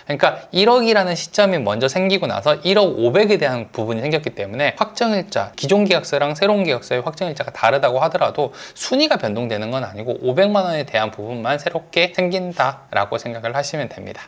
그러니까 1억이라는 시점이 먼저 생기고 나서 1억 500에 대한 부분이 생겼기 때문에 확정일자, 기존 계약서랑 새로운 계약서의 확정일자가 다르다고 하더라도 순위가 변동되는 건 아니고 500만 원에 대한 부분만 새롭게 생긴다라고 생각을 하시면 됩니다.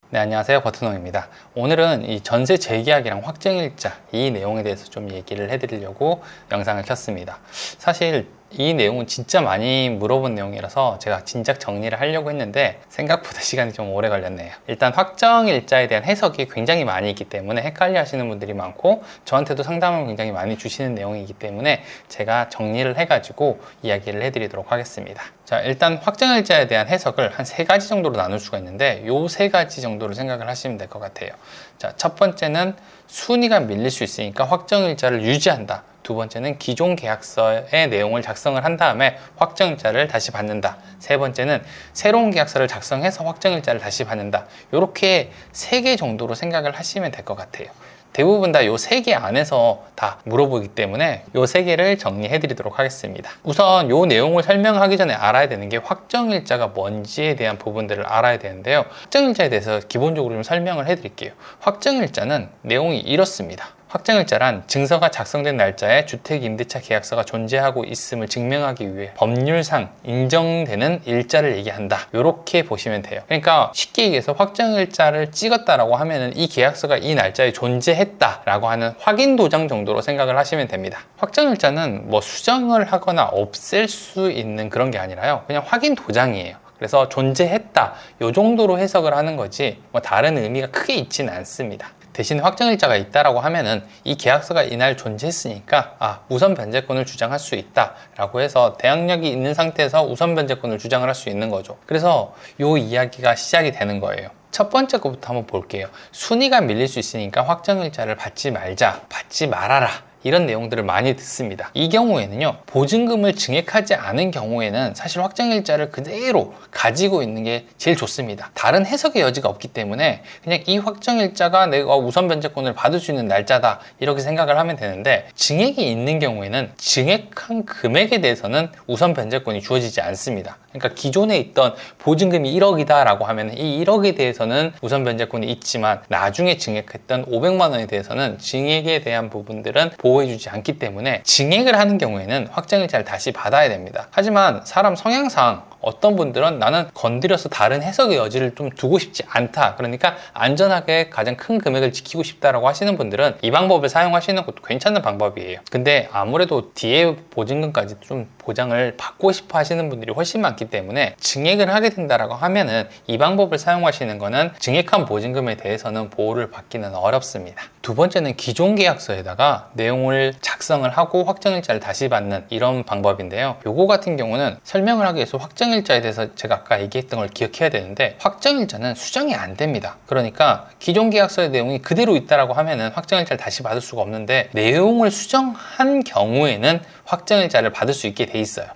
네, 안녕하세요. 버튼홍입니다. 오늘은 이 전세 재계약이랑 확정일자 이 내용에 대해서 좀 얘기를 해드리려고 영상을 켰습니다. 사실 이 내용은 진짜 많이 물어본 내용이라서 제가 진작 정리를 하려고 했는데 생각보다 시간이 좀 오래 걸렸네요. 일단 확정일자에 대한 해석이 굉장히 많이 있기 때문에 헷갈려 하시는 분들이 많고 저한테도 상담을 굉장히 많이 주시는 내용이기 때문에 제가 정리를 해가지고 이야기를 해드리도록 하겠습니다. 자, 일단 확정일자에 대한 해석을 한 3가지 정도로 나눌 수가 있는데 요 3가지 정도로 생각을 하시면 될 것 같아요. 자, 첫 번째는 순위가 밀릴 수 있으니까 확정일자를 유지한다. 두 번째는 기존 계약서의 내용을 작성을 한 다음에 확정일자를 다시 받는다. 세 번째는 새로운 계약서를 작성해서 확정일자를 다시 받는다. 이렇게 3개 정도로 생각을 하시면 될 것 같아요. 대부분 다 요 3개 안에서 다 물어보기 때문에 요 3개를 정리해 드리도록 하겠습니다. 우선 요 내용을 설명하기 전에 알아야 되는 게 확정일자가 뭔지에 대한 부분들을 알아야 되는데요. 확정일자에 대해서 기본적으로 좀 설명을 해 드릴게요. 확정일자는 내용이 이렇습니다. 확정일자란 증서가 작성된 날짜에 주택임대차 계약서가 존재하고 있음을 증명하기 위해 법률상 인정되는 일자를 얘기한다. 이렇게 보시면 돼요. 그러니까 쉽게 얘기해서 확정일자를 찍었다라고 하면은 이 계약서가 이 날짜에 존재했다라고 하는 확인 도장 정도로 생각을 하시면 됩니다. 확정일자는 뭐 수정을 하거나 없앨 수 있는 그런 게 아니라요. 그냥 확인 도장이에요. 그래서 존재했다. 이 정도로 해석을 하는 거지 뭐 다른 의미가 크게 있지는 않습니다. 대신 확정일자가 있다라고 하면은 이 계약서가 이날 존재했으니까 우선 변제권을 주장할 수 있다라고 해서 대항력이 있는 상태에서 우선 변제권을 주장을 할 수 있는 거죠. 그래서 이 이야기가 시작이 되는 거예요. 첫 번째 것부터 한번 볼게요. 순위가 밀릴 수 있으니까 확정일자를 받지 말자, 받지 말아라. 이런 내용들을 많이 듣습니다. 이 경우에는요, 보증금을 증액하지 않은 경우에는 사실 확정일자를 그대로 가지고 있는 게 제일 좋습니다. 다른 해석의 여지가 없기 때문에 그냥 이 확정일자가 내가 우선 변제권을 받을 수 있는 날짜다 이렇게 생각을 하면 되는데, 증액이 있는 경우에는 증액한 금액에 대해서는 우선 변제권이 주어지지 않습니다. 그러니까 기존에 있던 보증금이 1억이다 라고 하면 이 1억에 대해서는 우선 변제권이 있지만 나중에 증액했던 500만 원에 대해서는 증액에 대한 부분들은 보호해주지 않기 때문에 증액을 하는 경우에는 확정일자를 다시 받아야 됩니다. 하지만 사람 성향상 어떤 분들은 나는 건드려서 다른 해석의 여지를 좀 두고 싶지 않다. 그러니까 안전하게 가장 큰 금액을 지키고 싶다라고 하시는 분들은 이 방법을 사용하시는 것도 괜찮은 방법이에요. 근데 아무래도 뒤에 보증금까지 좀 보장을 받고 싶어 하시는 분들이 훨씬 많기 때문에 증액을 하게 된다라고 하면은 이 방법을 사용하시는 거는 증액한 보증금에 대해서는 보호를 받기는 어렵습니다. 두 번째는 기존 계약서에다가 내용을 작성을 하고 확정일자를 다시 받는 이런 방법인데요. 요거 같은 경우는 설명을 하기 위해서 확정일자에 대해서 제가 아까 얘기했던 걸 기억해야 되는데, 확정일자는 수정이 안 됩니다. 그러니까 기존 계약서의 내용이 그대로 있다라고 하면은 확정일자를 다시 받을 수가 없는데, 내용을 수정한 경우에는 확정일자를 받을 수 있게 돼 있어요.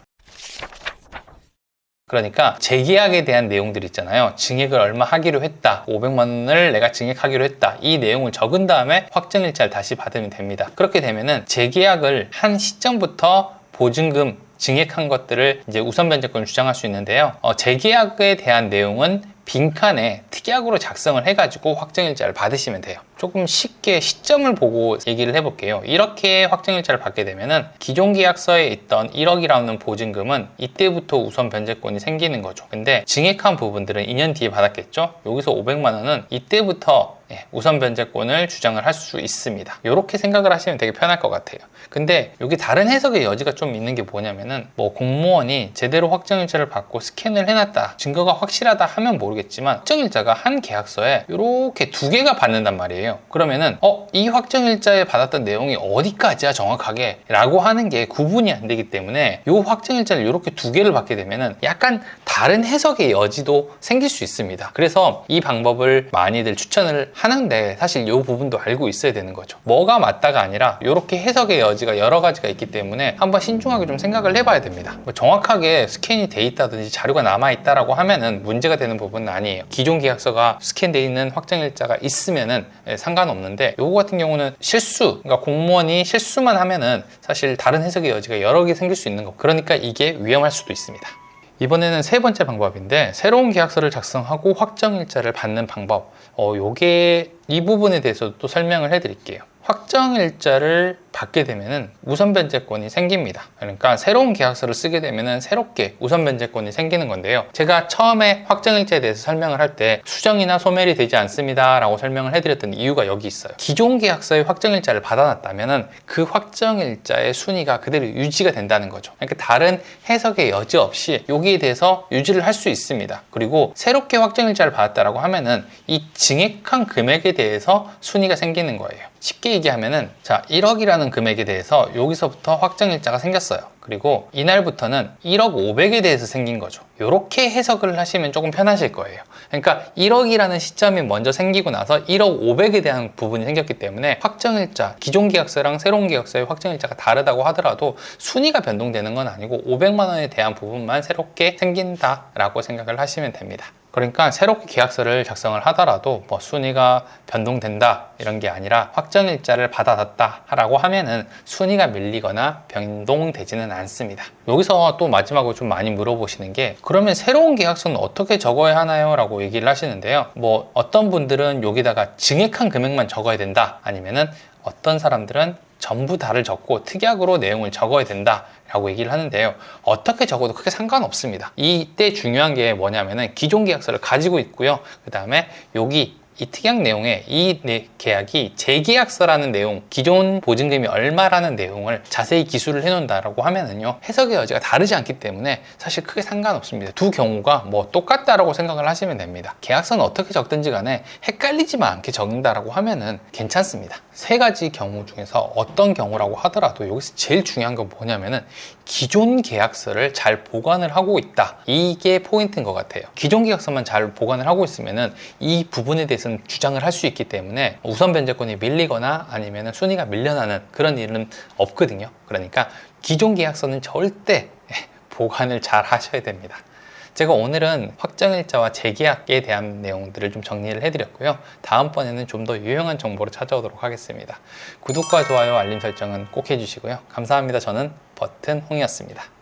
그러니까 재계약에 대한 내용들 있잖아요. 증액을 얼마 하기로 했다, 500만 원을 내가 증액하기로 했다, 이 내용을 적은 다음에 확정일자를 다시 받으면 됩니다. 그렇게 되면은 재계약을 한 시점부터 보증금 증액한 것들을 이제 우선 변제권을 주장할 수 있는데요. 재계약에 대한 내용은 빈칸에 특약으로 작성을 해가지고 확정일자를 받으시면 돼요. 조금 쉽게 시점을 보고 얘기를 해볼게요. 이렇게 확정일자를 받게 되면은 기존 계약서에 있던 1억이라는 보증금은 이때부터 우선 변제권이 생기는 거죠. 근데 증액한 부분들은 2년 뒤에 받았겠죠? 여기서 500만 원은 이때부터 우선 변제권을 주장을 할 수 있습니다. 이렇게 생각을 하시면 되게 편할 것 같아요. 근데 여기 다른 해석의 여지가 좀 있는 게 뭐냐면은, 뭐 공무원이 제대로 확정일자를 받고 스캔을 해놨다, 증거가 확실하다 하면 모르겠지만 확정일자가 한 계약서에 이렇게 2개가 받는단 말이에요. 그러면은 이 확정일자에 받았던 내용이 어디까지야 정확하게 라고 하는 게 구분이 안 되기 때문에 이 확정일자를 이렇게 2개를 받게 되면은 약간 다른 해석의 여지도 생길 수 있습니다. 그래서 이 방법을 많이들 추천을 하는데, 사실 이 부분도 알고 있어야 되는 거죠. 뭐가 맞다가 아니라 이렇게 해석의 여지가 여러 가지가 있기 때문에 한번 신중하게 좀 생각을 해봐야 됩니다. 뭐 정확하게 스캔이 돼 있다든지 자료가 남아 있다라고 하면은 문제가 되는 부분은 아니에요. 기존 계약서가 스캔돼 있는 확정일자가 있으면은 상관없는데 요거 같은 경우는 실수, 그러니까 공무원이 실수만 하면은 사실 다른 해석의 여지가 여러 개 생길 수 있는 거. 그러니까 이게 위험할 수도 있습니다. 이번에는 세 번째 방법인데, 새로운 계약서를 작성하고 확정일자를 받는 방법. 요게 이 부분에 대해서도 또 설명을 해드릴게요. 확정일자를 받게 되면은 우선 변제권이 생깁니다. 그러니까 새로운 계약서를 쓰게 되면은 새롭게 우선 변제권이 생기는 건데요. 제가 처음에 확정일자에 대해서 설명을 할 때 수정이나 소멸이 되지 않습니다 라고 설명을 해드렸던 이유가 여기 있어요. 기존 계약서의 확정일자를 받아놨다면은 그 확정일자의 순위가 그대로 유지가 된다는 거죠. 그러니까 다른 해석의 여지 없이 여기에 대해서 유지를 할 수 있습니다. 그리고 새롭게 확정일자를 받았다라고 하면은 이 증액한 금액에 대해서 순위가 생기는 거예요. 쉽게 얘기하면은, 자, 1억이라는 금액에 대해서 여기서부터 확정일자가 생겼어요. 그리고 이날부터는 1억 500에 대해서 생긴 거죠. 이렇게 해석을 하시면 조금 편하실 거예요. 그러니까 1억이라는 시점이 먼저 생기고 나서 1억 500에 대한 부분이 생겼기 때문에 확정일자, 기존 계약서랑 새로운 계약서의 확정일자가 다르다고 하더라도 순위가 변동되는 건 아니고 500만 원에 대한 부분만 새롭게 생긴다라고 생각을 하시면 됩니다. 그러니까 새롭게 계약서를 작성을 하더라도 뭐 순위가 변동된다 이런 게 아니라 확정일자를 받아놨다 라고 하면은 순위가 밀리거나 변동되지는 않습니다. 여기서 또 마지막으로 좀 많이 물어보시는 게, 그러면 새로운 계약서는 어떻게 적어야 하나요? 라고 얘기를 하시는데요. 뭐 어떤 분들은 여기다가 증액한 금액만 적어야 된다, 아니면은 어떤 사람들은 전부 다를 적고 특약으로 내용을 적어야 된다 라고 얘기를 하는데요. 어떻게 적어도 크게 상관없습니다. 이때 중요한 게 뭐냐면은 기존 계약서를 가지고 있고요. 그 다음에 여기 이 특약 내용에 이 계약이 재계약서라는 내용, 기존 보증금이 얼마라는 내용을 자세히 기술을 해놓는다라고 하면은요, 해석의 여지가 다르지 않기 때문에 사실 크게 상관없습니다. 두 경우가 뭐 똑같다라고 생각을 하시면 됩니다. 계약서는 어떻게 적든지 간에 헷갈리지만 않게 적는다라고 하면은 괜찮습니다. 세 가지 경우 중에서 어떤 경우라고 하더라도 여기서 제일 중요한 건 뭐냐면은 기존 계약서를 잘 보관을 하고 있다. 이게 포인트인 것 같아요. 기존 계약서만 잘 보관을 하고 있으면은 이 부분에 대해서는 주장을 할 수 있기 때문에 우선 변제권이 밀리거나 아니면 순위가 밀려나는 그런 일은 없거든요. 그러니까 기존 계약서는 절대 보관을 잘 하셔야 됩니다. 제가 오늘은 확정일자와 재계약에 대한 내용들을 좀 정리를 해드렸고요. 다음번에는 좀 더 유용한 정보로 찾아오도록 하겠습니다. 구독과 좋아요, 알림 설정은 꼭 해주시고요. 감사합니다. 저는 버튼홍이었습니다.